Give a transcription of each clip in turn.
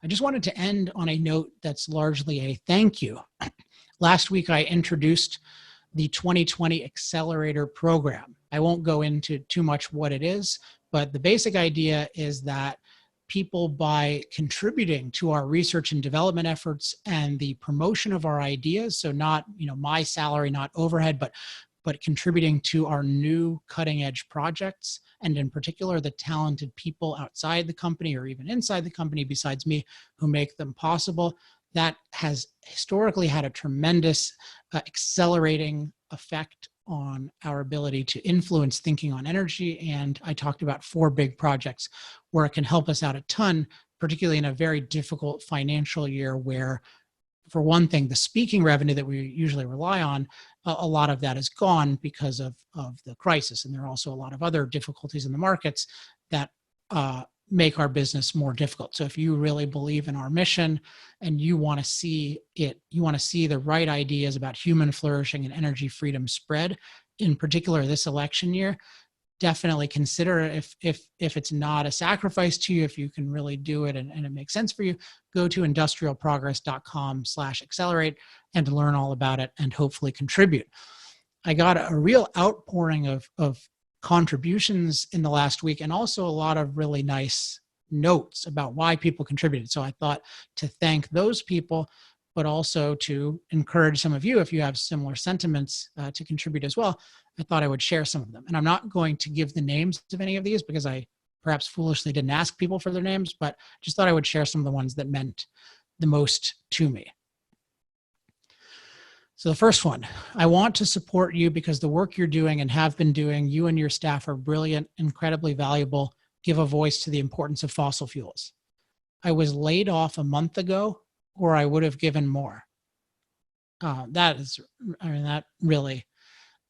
I just wanted to end on a note that's largely a thank you. Last week, I introduced the 2020 Accelerator program. I won't go into too much what it is, but the basic idea is that people, by contributing to our research and development efforts and the promotion of our ideas, so not my salary, not overhead, but contributing to our new cutting edge projects, and in particular, the talented people outside the company or even inside the company besides me who make them possible, that has historically had a tremendous accelerating effect on our ability to influence thinking on energy. And I talked about 4 big projects where it can help us out a ton, particularly in a very difficult financial year where, for one thing, the speaking revenue that we usually rely on, a lot of that is gone because of the crisis. And there are also a lot of other difficulties in the markets that make our business more difficult. So if you really believe in our mission and you want to see the right ideas about human flourishing and energy freedom spread, in particular this election year, definitely consider it. If it's not a sacrifice to you, if you can really do it and it makes sense for you, go to industrialprogress.com/accelerate and learn all about it and hopefully contribute. I got a real outpouring of contributions in the last week, and also a lot of really nice notes about why people contributed. So I thought to thank those people, but also to encourage some of you, if you have similar sentiments, to contribute as well. I thought I would share some of them. And I'm not going to give the names of any of these because I perhaps foolishly didn't ask people for their names, but just thought I would share some of the ones that meant the most to me. So the first one, I want to support you because the work you're doing and have been doing, you and your staff are brilliant, incredibly valuable, give a voice to the importance of fossil fuels. I was laid off a month ago, or I would have given more. That really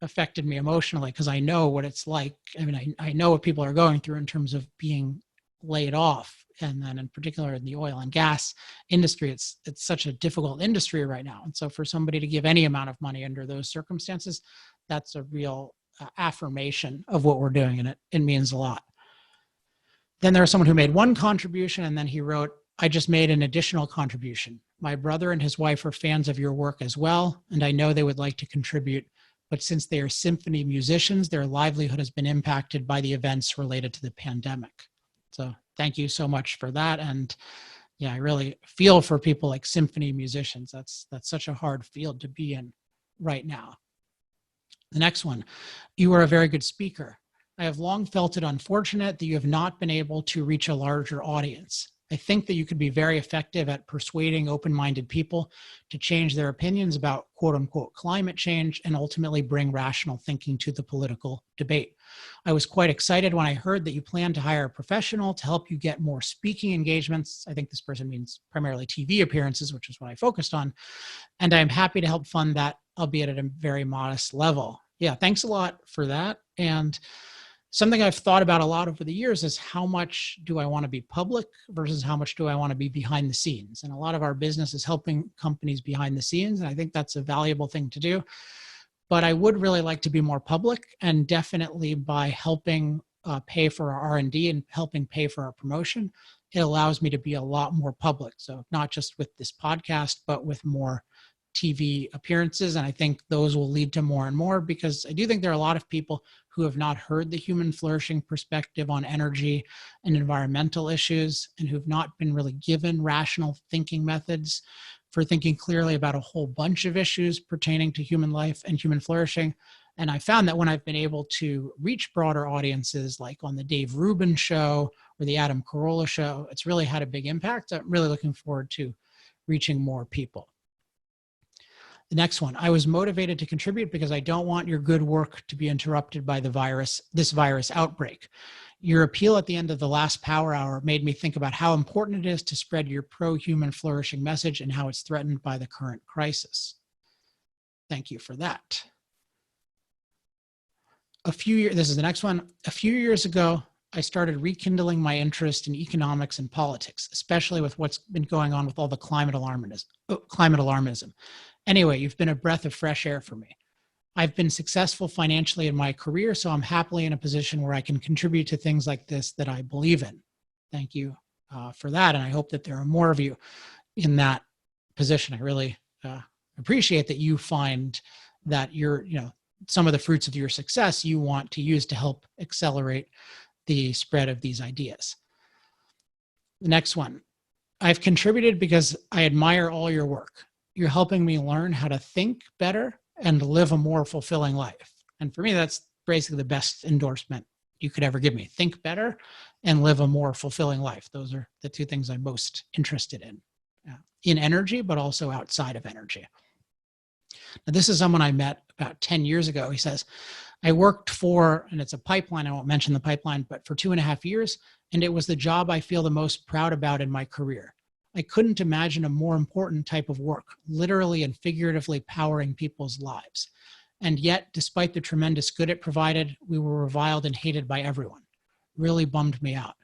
affected me emotionally because I know what it's like. I know what people are going through in terms of being laid off. And then in particular in the oil and gas industry, it's such a difficult industry right now. And so for somebody to give any amount of money under those circumstances, that's a real affirmation of what we're doing. And it means a lot. Then there was someone who made one contribution and then he wrote, I just made an additional contribution. My brother and his wife are fans of your work as well, and I know they would like to contribute, but since they are symphony musicians, their livelihood has been impacted by the events related to the pandemic. So thank you so much for that. And yeah, I really feel for people like symphony musicians. That's such a hard field to be in right now. The next one, you are a very good speaker. I have long felt it unfortunate that you have not been able to reach a larger audience. I think that you could be very effective at persuading open-minded people to change their opinions about quote unquote climate change and ultimately bring rational thinking to the political debate. I was quite excited when I heard that you plan to hire a professional to help you get more speaking engagements. I think this person means primarily TV appearances, which is what I focused on. And I'm happy to help fund that, albeit at a very modest level. Yeah, thanks a lot for that. And something I've thought about a lot over the years is how much do I want to be public versus how much do I want to be behind the scenes? And a lot of our business is helping companies behind the scenes. And I think that's a valuable thing to do. But I would really like to be more public, and definitely by helping pay for our R&D and helping pay for our promotion, it allows me to be a lot more public. So not just with this podcast, but with more TV appearances. And I think those will lead to more and more, because I do think there are a lot of people who have not heard the human flourishing perspective on energy and environmental issues, and who've not been really given rational thinking methods for thinking clearly about a whole bunch of issues pertaining to human life and human flourishing. And I found that when I've been able to reach broader audiences, like on the Dave Rubin show or the Adam Carolla show, it's really had a big impact. I'm really looking forward to reaching more people. The next one, I was motivated to contribute because I don't want your good work to be interrupted by this virus outbreak. Your appeal at the end of the last Power Hour made me think about how important it is to spread your pro-human flourishing message and how it's threatened by the current crisis. Thank you for that. This is the next one. A few years ago, I started rekindling my interest in economics and politics, especially with what's been going on with all the climate alarmism. Anyway, you've been a breath of fresh air for me. I've been successful financially in my career, so I'm happily in a position where I can contribute to things like this that I believe in. Thank you for that. And I hope that there are more of you in that position. I really appreciate that you find that some of the fruits of your success you want to use to help accelerate the spread of these ideas. The next one, I've contributed because I admire all your work. You're helping me learn how to think better and live a more fulfilling life. And for me, that's basically the best endorsement you could ever give me. Think better and live a more fulfilling life. Those are the two things I'm most interested in energy, but also outside of energy. Now, this is someone I met about 10 years ago. He says, I worked for, and it's a pipeline, I won't mention the pipeline, but for 2.5 years, and it was the job I feel the most proud about in my career. I couldn't imagine a more important type of work, literally and figuratively powering people's lives. And yet, despite the tremendous good it provided, we were reviled and hated by everyone. Really bummed me out.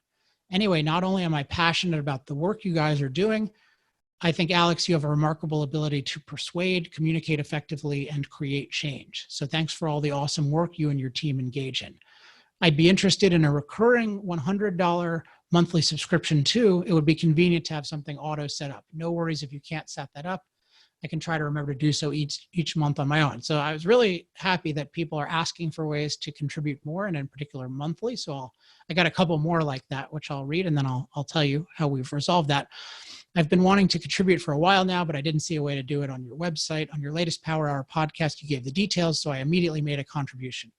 Anyway, not only am I passionate about the work you guys are doing, I think, Alex, you have a remarkable ability to persuade, communicate effectively, and create change. So thanks for all the awesome work you and your team engage in. I'd be interested in a recurring $100 monthly subscription too. It would be convenient to have something auto set up. No worries if you can't set that up. I can try to remember to do so each month on my own. So I was really happy that people are asking for ways to contribute more, and in particular monthly. So I got a couple more like that, which I'll read, and then I'll tell you how we've resolved that. I've been wanting to contribute for a while now, but I didn't see a way to do it on your website. On your latest Power Hour podcast, you gave the details, so I immediately made a contribution.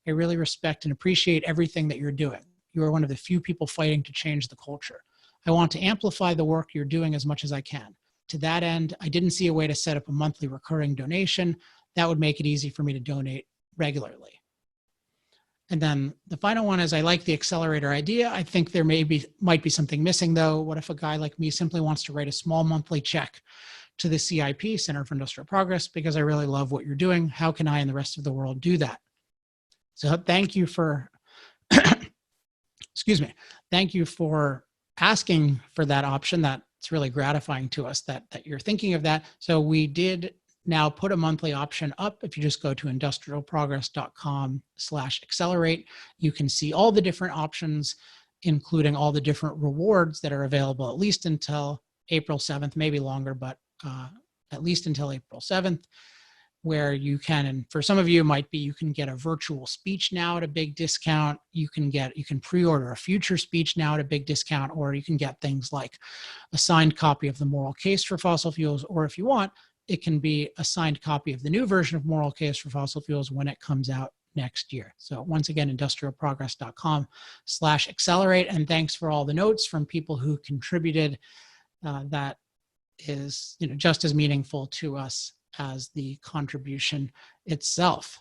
I really respect and appreciate everything that you're doing. You are one of the few people fighting to change the culture. I want to amplify the work you're doing as much as I can. To that end, I didn't see a way to set up a monthly recurring donation. That would make it easy for me to donate regularly. And then the final one is, I like the accelerator idea. I think there might be something missing though. What if a guy like me simply wants to write a small monthly check to the CIP, Center for Industrial Progress, because I really love what you're doing? How can I and the rest of the world do that? So thank you for, excuse me, thank you for asking for that option. That's really gratifying to us that you're thinking of that. So we did now put a monthly option up. If you just go to industrialprogress.com/accelerate, you can see all the different options, including all the different rewards that are available at least until April 7th, maybe longer, but at least until April 7th, where you can, and for some of you it might be, you can get a virtual speech now at a big discount. You can pre-order a future speech now at a big discount, or you can get things like a signed copy of the Moral Case for Fossil Fuels, or if you want, it can be a signed copy of the new version of Moral Case for Fossil Fuels when it comes out next year. So once again, industrialprogress.com/accelerate. And thanks for all the notes from people who contributed. That is just as meaningful to us as the contribution itself.